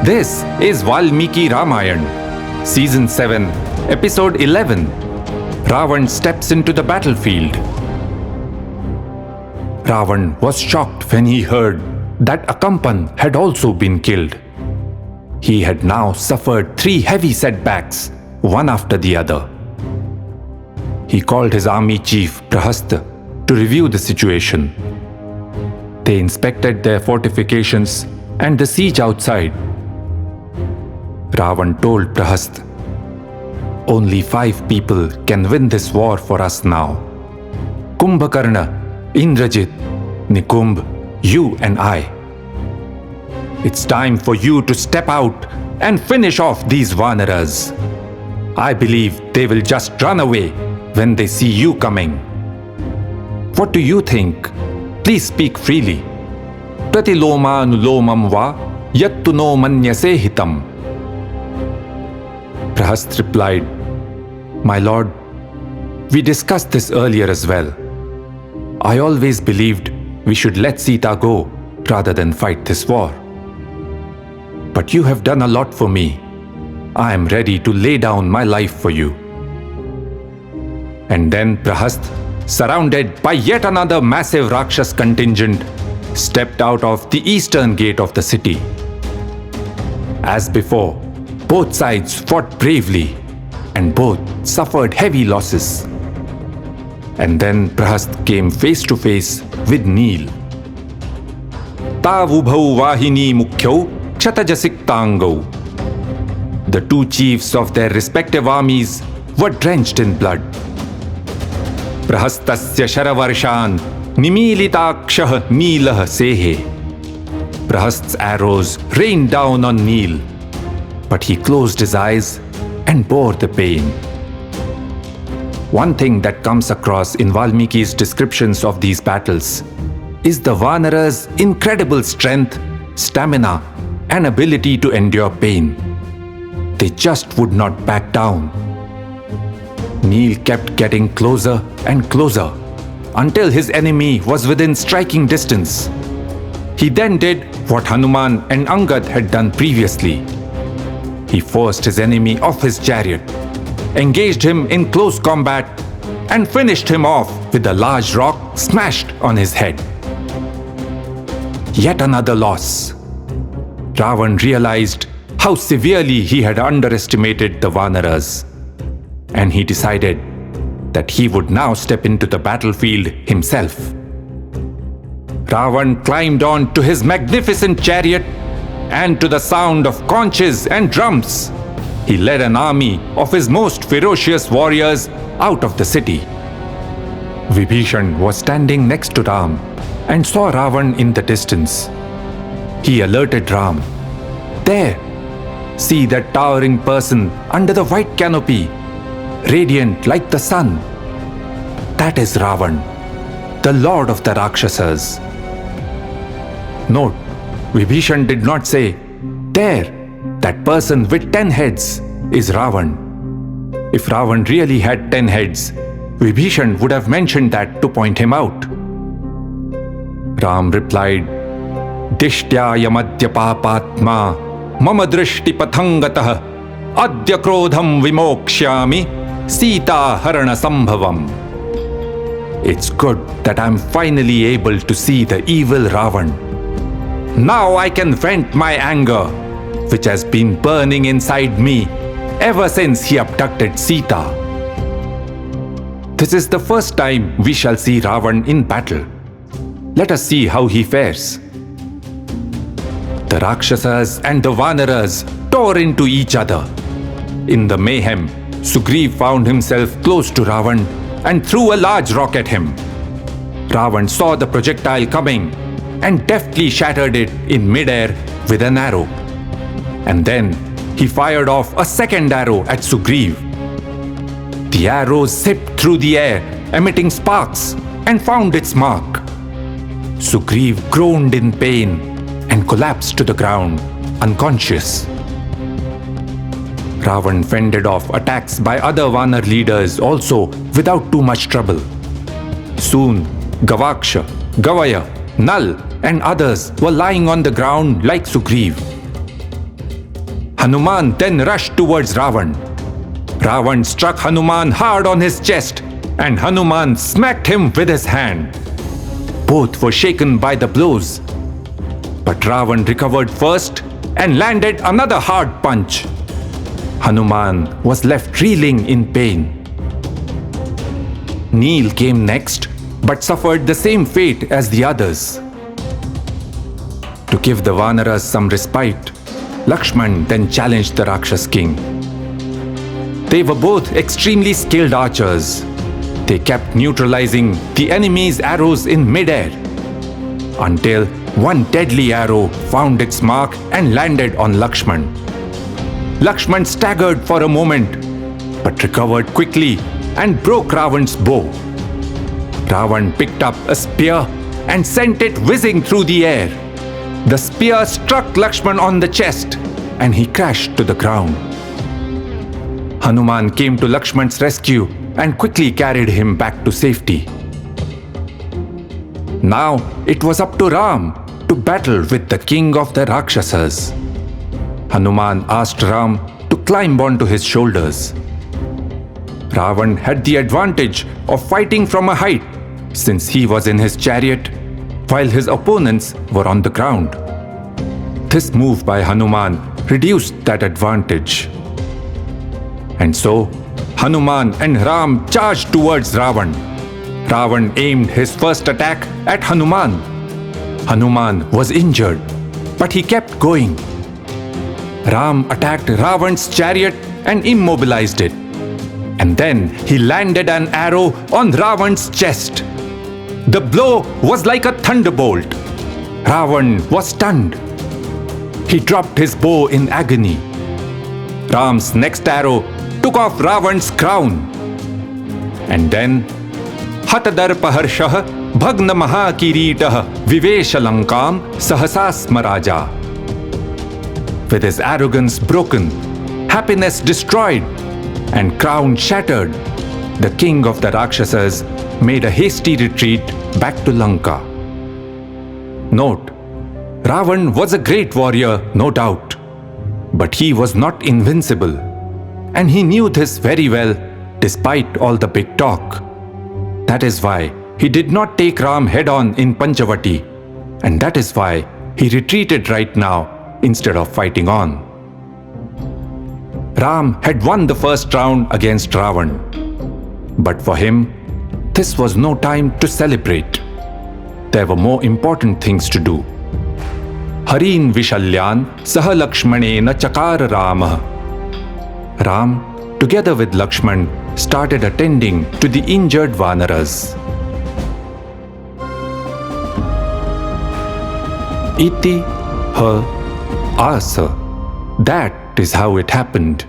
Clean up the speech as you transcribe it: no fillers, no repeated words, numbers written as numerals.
This is Valmiki Ramayana, Season 7, Episode 11. Ravan steps into the battlefield. Ravan was shocked when he heard that Akampan had also been killed. He had now suffered 3 heavy setbacks, one after the other. He called his army chief Prahasta to review the situation. They inspected their fortifications and the siege outside. Ravan told Prahasta, "Only 5 people can win this war for us now. Kumbhakarna, Indrajit, Nikumbh, you and I. It's time for you to step out and finish off these Vanaras. I believe they will just run away when they see you coming. What do you think? Please speak freely. Pratiloma anulomam va yattu no manyase hitam." Prahast replied, "My lord, we discussed this earlier as well. I always believed we should let Sita go rather than fight this war. But you have done a lot for me. I am ready to lay down my life for you." And then Prahast, surrounded by yet another massive Rakshas contingent, stepped out of the eastern gate of the city. As before, both sides fought bravely and both suffered heavy losses. And then Prahast came face to face with Neel. Tavubhau vahini mukhyau kshatajasiktangau. The 2 chiefs of their respective armies were drenched in blood. Prahastasya sharavarshan nimilitakshah neelah sehe. Prahast's arrows rained down on Neel, but he closed his eyes and bore the pain. One thing that comes across in Valmiki's descriptions of these battles is the Vanara's incredible strength, stamina, and ability to endure pain. They just would not back down. Neel kept getting closer and closer until his enemy was within striking distance. He then did what Hanuman and Angad had done previously. He forced his enemy off his chariot, engaged him in close combat, and finished him off with a large rock smashed on his head. Yet another loss. Ravan realized how severely he had underestimated the Vanaras, and he decided that he would now step into the battlefield himself. Ravan climbed on to his magnificent chariot, and to the sound of conches and drums, he led an army of his most ferocious warriors out of the city. Vibhishan was standing next to Ram and saw Ravan in the distance. He alerted Ram, "There, see that towering person under the white canopy, radiant like the sun. That is Ravan, the lord of the Rakshasas." Note, Vibhishan did not say, "There, that person with 10 heads is Ravan." If Ravan really had 10 heads, Vibhishan would have mentioned that to point him out. Ram replied, "Dishtyaya madhya papatma mama drishti pathangatah adya krodham vimokshyami Sita harana sambhavam." It's good that I'm finally able to see the evil Ravan. Now I can vent my anger, which has been burning inside me ever since he abducted Sita. This is the first time we shall see Ravan in battle. Let us see how he fares. The Rakshasas and the Vanaras tore into each other. In the mayhem, Sugriv found himself close to Ravan and threw a large rock at him. Ravan saw the projectile coming and deftly shattered it in midair with an arrow. And then he fired off a second arrow at Sugriv. The arrow zipped through the air, emitting sparks, and found its mark. Sugriv groaned in pain and collapsed to the ground, unconscious. Ravan fended off attacks by other Vanar leaders also without too much trouble. Soon, Gavaksha, Gavaya, Nal, and others were lying on the ground like Sugriv. Hanuman then rushed towards Ravan. Ravan struck Hanuman hard on his chest, and Hanuman smacked him with his hand. Both were shaken by the blows. But Ravan recovered first and landed another hard punch. Hanuman was left reeling in pain. Neel came next, but suffered the same fate as the others. To give the Vanaras some respite, Lakshman then challenged the Rakshas king. They were both extremely skilled archers. They kept neutralizing the enemy's arrows in midair until one deadly arrow found its mark and landed on Lakshman. Lakshman staggered for a moment, but recovered quickly and broke Ravan's bow. Ravan picked up a spear and sent it whizzing through the air. The spear struck Lakshman on the chest and he crashed to the ground. Hanuman came to Lakshman's rescue and quickly carried him back to safety. Now it was up to Ram to battle with the king of the Rakshasas. Hanuman asked Ram to climb onto his shoulders. Ravan had the advantage of fighting from a height since he was in his chariot while his opponents were on the ground. This move by Hanuman reduced that advantage. And so, Hanuman and Ram charged towards Ravan. Ravan aimed his first attack at Hanuman. Hanuman was injured, but he kept going. Ram attacked Ravan's chariot and immobilized it. And then he landed an arrow on Ravan's chest. The blow was like a thunderbolt. Ravan was stunned. He dropped his bow in agony. Ram's next arrow took off Ravan's crown. And then, Hatadarpaharshah Bhagna Mahakiritah Viveshalankam Sahasasmaraja. With his arrogance broken, happiness destroyed, and crown shattered, the king of the Rakshasas made a hasty retreat back to Lanka. Note, Ravan was a great warrior, no doubt, but he was not invincible, and he knew this very well despite all the big talk. That is why he did not take Ram head-on in Panchavati, and that is why he retreated right now instead of fighting on. Ram had won the first round against Ravan, but for him, this was no time to celebrate. There were more important things to do. Harin Vishalyan Saha Lakshmanena Chakara Ramah. Ram, together with Lakshman, started attending to the injured Vanaras. Iti ha asa. That is how it happened.